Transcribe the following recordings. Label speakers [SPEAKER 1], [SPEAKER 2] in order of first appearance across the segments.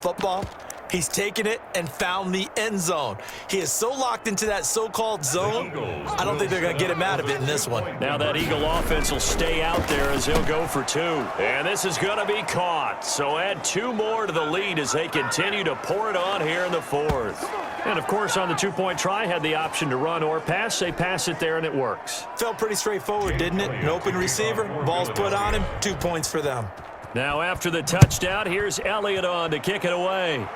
[SPEAKER 1] football, he's taken it and found the end zone. He is so locked into that so-called zone, I don't think they're going to get him out of it in this one.
[SPEAKER 2] Now that Eagle offense will stay out there as he'll go for 2. And this is going to be caught. So add 2 more to the lead as they continue to pour it on here in the 4th. And, of course, on the 2-point try, had the option to run or pass. They pass it there, and it works.
[SPEAKER 1] Felt pretty straightforward, didn't it? An open receiver, ball's put on him, 2 points for them.
[SPEAKER 2] Now after the touchdown, here's Elliott on to kick it away.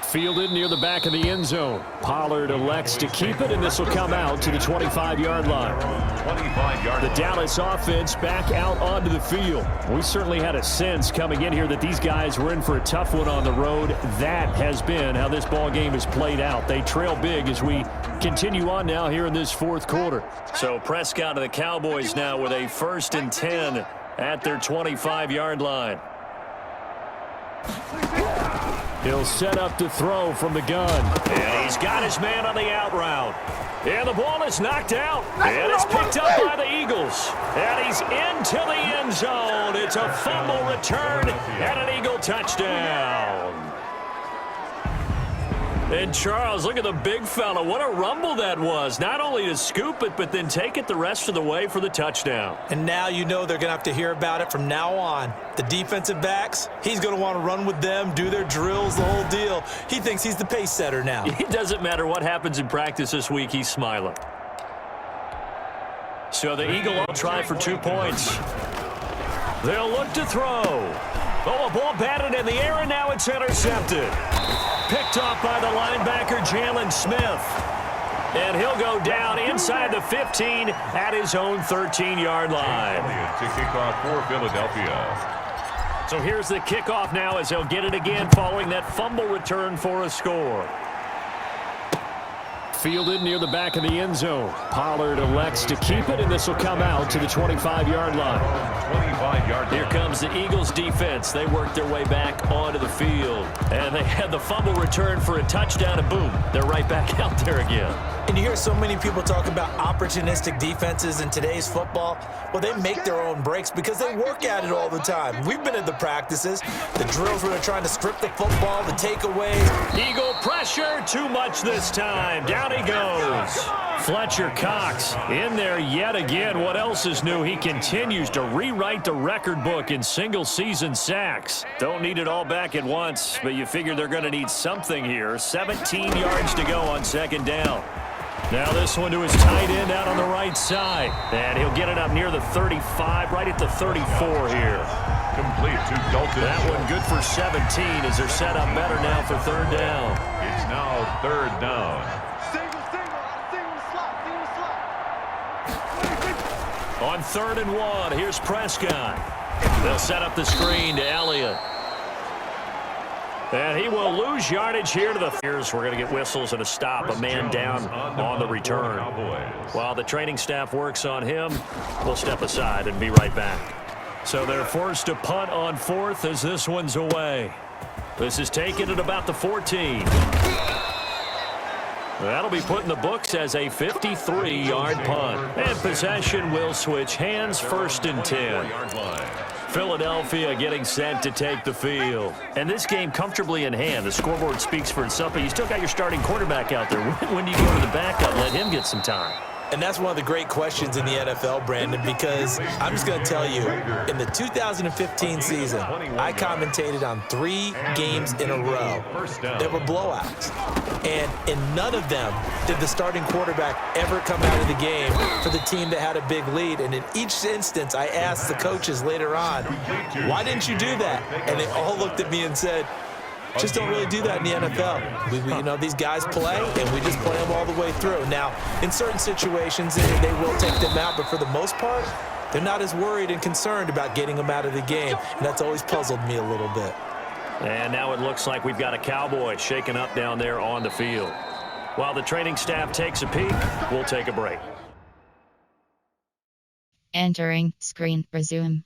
[SPEAKER 2] Fielded near the back of the end zone. Pollard elects to keep it, and this will come out to the 25-yard line. The Dallas offense back out onto the field. We certainly had a sense coming in here that these guys were in for a tough one on the road. That has been how this ball game has played out. They trail big as we continue on now here in this 4th quarter. So Prescott and the Cowboys now with a 1st and 10 at their 25-yard line. He'll set up to throw from the gun. And he's got his man on the out route. And the ball is knocked out. And it's picked up by the Eagles. And he's into the end zone. It's a fumble return and an Eagle touchdown. And Charles, look at the big fella. What a rumble that was. Not only to scoop it, but then take it the rest of the way for the touchdown.
[SPEAKER 1] And now you know they're going to have to hear about it from now on. The defensive backs, he's going to want to run with them, do their drills, the whole deal. He thinks he's the pace setter now.
[SPEAKER 2] It doesn't matter what happens in practice this week, he's smiling. So the Eagle will try for 2 points. They'll look to throw. Oh, a ball batted in the air, and now it's intercepted. Picked off by the linebacker, Jalen Smith. And he'll go down inside the 15 at his own 13-yard line.
[SPEAKER 3] To kick off for Philadelphia.
[SPEAKER 2] So here's the kickoff now as they'll get it again following that fumble return for a score. Fielded near the back of the end zone. Pollard elects to keep it, and this will come out to the 25-yard line.
[SPEAKER 3] 25-yard line.
[SPEAKER 2] Here comes the Eagles defense. They work their way back onto the field. And they had the fumble return for a touchdown, and boom, they're right back out there again.
[SPEAKER 1] And you hear so many people talk about opportunistic defenses in today's football. Well, they make their own breaks because they work at it all the time. We've been at the practices, the drills where they're trying to strip the football, the takeaways.
[SPEAKER 2] Eagle pressure, too much this time. Down he goes. Fletcher Cox in there yet again. What else is new? He continues to rewrite the record book in single-season sacks. Don't need it all back at once, but you figure they're going to need something here. 17 yards to go on 2nd down. Now this one to his tight end out on the right side. And he'll get it up near the 35, right at the 34 here.
[SPEAKER 3] Complete to Dalton.
[SPEAKER 2] That one good for 17 as they're set up better now for 3rd down.
[SPEAKER 3] It's now 3rd down.
[SPEAKER 2] On 3rd and 1, here's Prescott. They'll set up the screen to Elliott. And he will lose yardage here to the Fears. We're going to get whistles and a stop. A man down on the return. While the training staff works on him, we'll step aside and be right back. So they're forced to punt on 4th as this one's away. This is taken at about the 14. That'll be put in the books as a 53-yard punt. And possession will switch hands, 1st and 10. Philadelphia getting set to take the field. And this game comfortably in hand. The scoreboard speaks for itself, but you still got your starting quarterback out there. When do you go to the backup? Let him get some time.
[SPEAKER 1] And that's one of the great questions in the NFL, Brandon, because I'm just going to tell you, in the 2015 season, I commentated on 3 games in a row. There were blowouts. And in none of them did the starting quarterback ever come out of the game for the team that had a big lead. And in each instance, I asked the coaches later on, why didn't you do that? And they all looked at me and said, just don't really do that in the NFL. These guys play, and we just play them all the way through. Now, in certain situations, they will take them out, but for the most part, they're not as worried and concerned about getting them out of the game, and that's always puzzled me a little bit.
[SPEAKER 2] And now it looks like we've got a Cowboy shaken up down there on the field. While the training staff takes a peek, we'll take a break.
[SPEAKER 4] Entering screen, resume.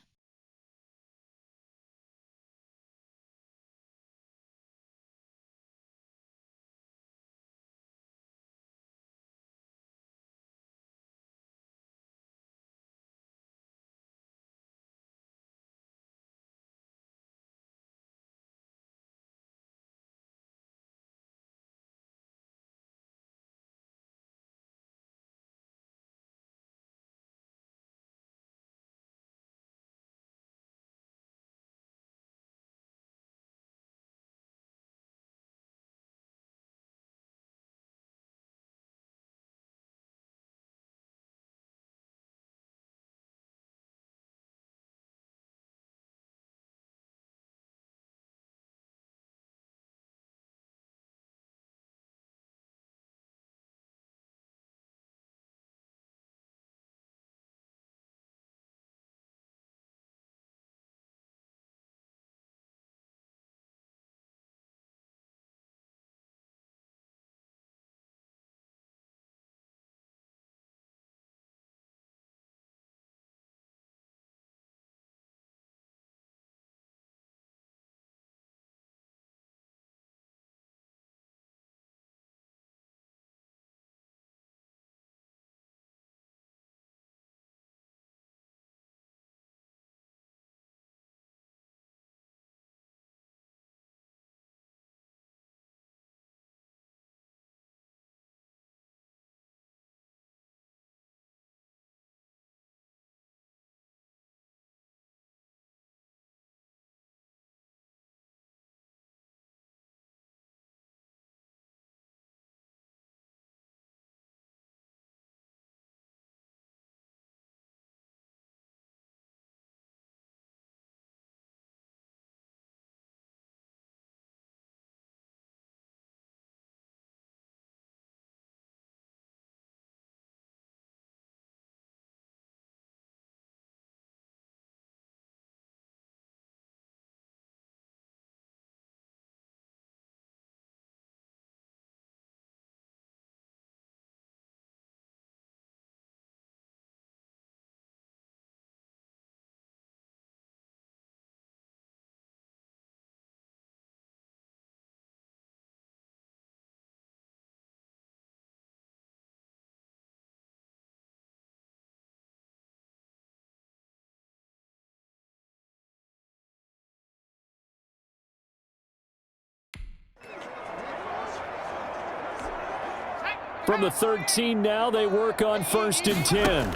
[SPEAKER 2] From the 13 now, they work on 1st and 10.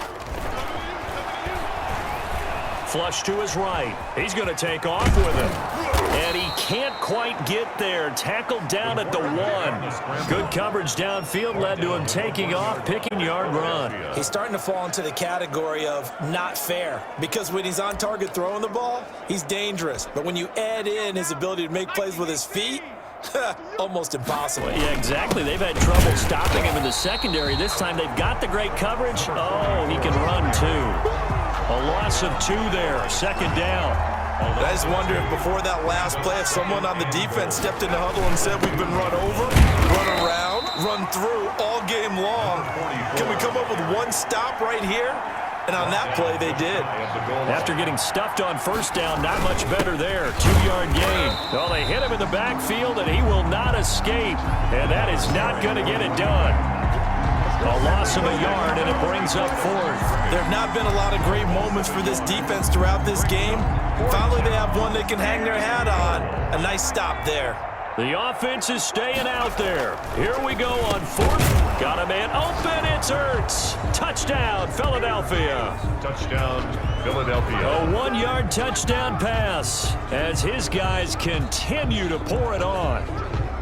[SPEAKER 2] Flush to his right. He's going to take off with him. And he can't quite get there. Tackled down at the 1. Good coverage downfield led to him taking off, picking yard run.
[SPEAKER 1] He's starting to fall into the category of not fair, because when he's on target throwing the ball, he's dangerous. But when you add in his ability to make plays with his feet, almost impossible.
[SPEAKER 2] Well, yeah, exactly. They've had trouble stopping him in the secondary. This time they've got the great coverage. Oh, he can run too. A loss of 2 there, 2nd down.
[SPEAKER 1] I just wonder if before that last play, if someone on the defense stepped in the huddle and said, we've been run over, run around, run through all game long. Can we come up with one stop right here? And on that play, they did.
[SPEAKER 2] After getting stuffed on 1st down, not much better there. 2-yard gain. Well, they hit him in the backfield, and he will not escape. And that is not going to get it done. A loss of a yard, and it brings up 4th.
[SPEAKER 1] There have not been a lot of great moments for this defense throughout this game. Finally, they have one they can hang their hat on. A nice stop there.
[SPEAKER 2] The offense is staying out there. Here we go on 4th. Got a man open. It's Ertz. Touchdown, Philadelphia.
[SPEAKER 3] Touchdown, Philadelphia.
[SPEAKER 2] A 1-yard touchdown pass as his guys continue to pour it on.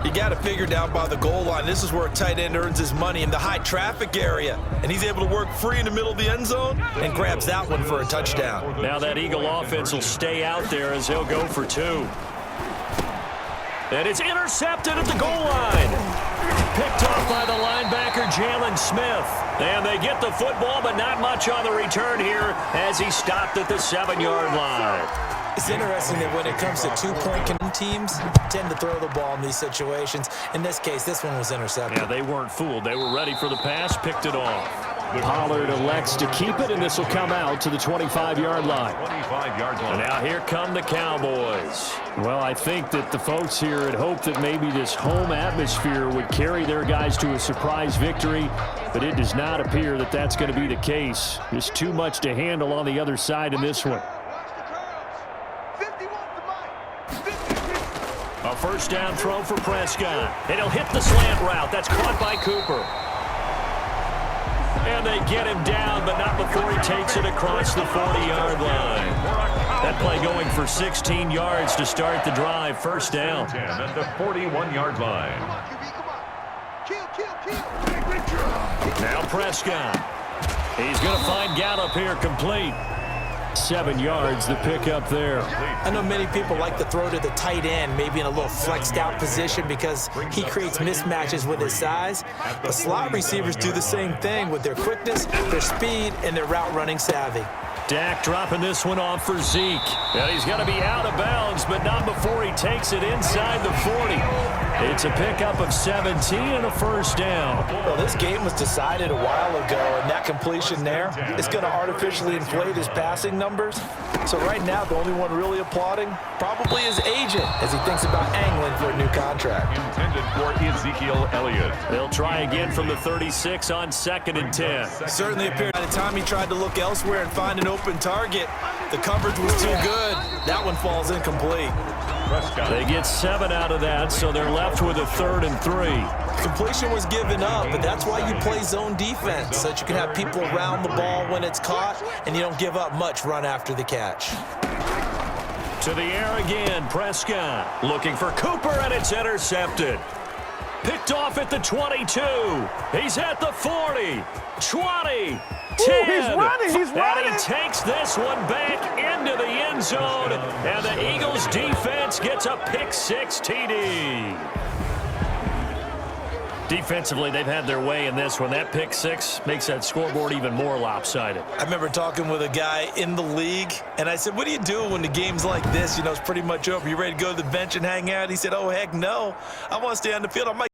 [SPEAKER 1] You got to figure down by the goal line. This is where a tight end earns his money, in the high traffic area. And he's able to work free in the middle of the end zone and grabs that one for a touchdown.
[SPEAKER 2] Now that Eagle offense will stay out there as he'll go for 2. And it's intercepted at the goal line. Picked off by the linebacker, Jalen Smith. And they get the football, but not much on the return here as he stopped at the 7-yard line.
[SPEAKER 1] It's interesting that when it comes to 2-point teams, tend to throw the ball in these situations. In this case, this one was intercepted.
[SPEAKER 2] Yeah, they weren't fooled. They were ready for the pass, picked it off. Pollard elects to keep it, and this will come out to the 25-yard line.
[SPEAKER 3] 25-yard line.
[SPEAKER 2] And now here come the Cowboys. Well, I think that the folks here had hoped that maybe this home atmosphere would carry their guys to a surprise victory, but it does not appear that that's going to be the case. There's too much to handle on the other side in this one. A 1st down throw for Prescott. And he'll hit the slant route. That's caught by Cooper. And they get him down, but not before he takes it across the 40-yard line. That play going for 16 yards to start the drive. 1st down.
[SPEAKER 3] 10 at the 41-yard line.
[SPEAKER 2] Now Prescott. He's going to find Gallup here complete. 7 yards, the pickup there.
[SPEAKER 1] I know many people like to throw to the tight end, maybe in a little flexed out position because he creates mismatches with his size. The slot receivers do the same thing with their quickness, their speed, and their route running savvy.
[SPEAKER 2] Dak dropping this one off for Zeke. And he's going to be out of bounds, but not before he takes it inside the 40. It's a pickup of 17 and a 1st down.
[SPEAKER 1] Well, this game was decided a while ago, and that completion there is going to artificially inflate his passing numbers. So right now, the only one really applauding probably his agent as he thinks about angling for a new contract.
[SPEAKER 3] Intended for Ezekiel Elliott.
[SPEAKER 2] They'll try again from the 36 on 2nd and 10.
[SPEAKER 1] Certainly appeared by the time he tried to look elsewhere and find an open target, the coverage was too good. That one falls incomplete.
[SPEAKER 2] They get 7 out of that, so they're left with a 3rd and 3.
[SPEAKER 1] Completion was given up, but that's why you play zone defense, so that you can have people around the ball when it's caught, and you don't give up much run after the catch.
[SPEAKER 2] To the air again, Prescott looking for Cooper, and it's intercepted. Picked off at the 22. He's at the 40, 20, 10.
[SPEAKER 5] He's running.
[SPEAKER 2] And he takes this one back into the end zone, and the Eagles defense gets a pick-6 TD. Defensively, they've had their way in this one. That pick-6 makes that scoreboard even more lopsided.
[SPEAKER 1] I remember talking with a guy in the league, and I said, what do you do when the game's like this? You know, it's pretty much over. You ready to go to the bench and hang out? He said, oh, heck no. I want to stay on the field. I might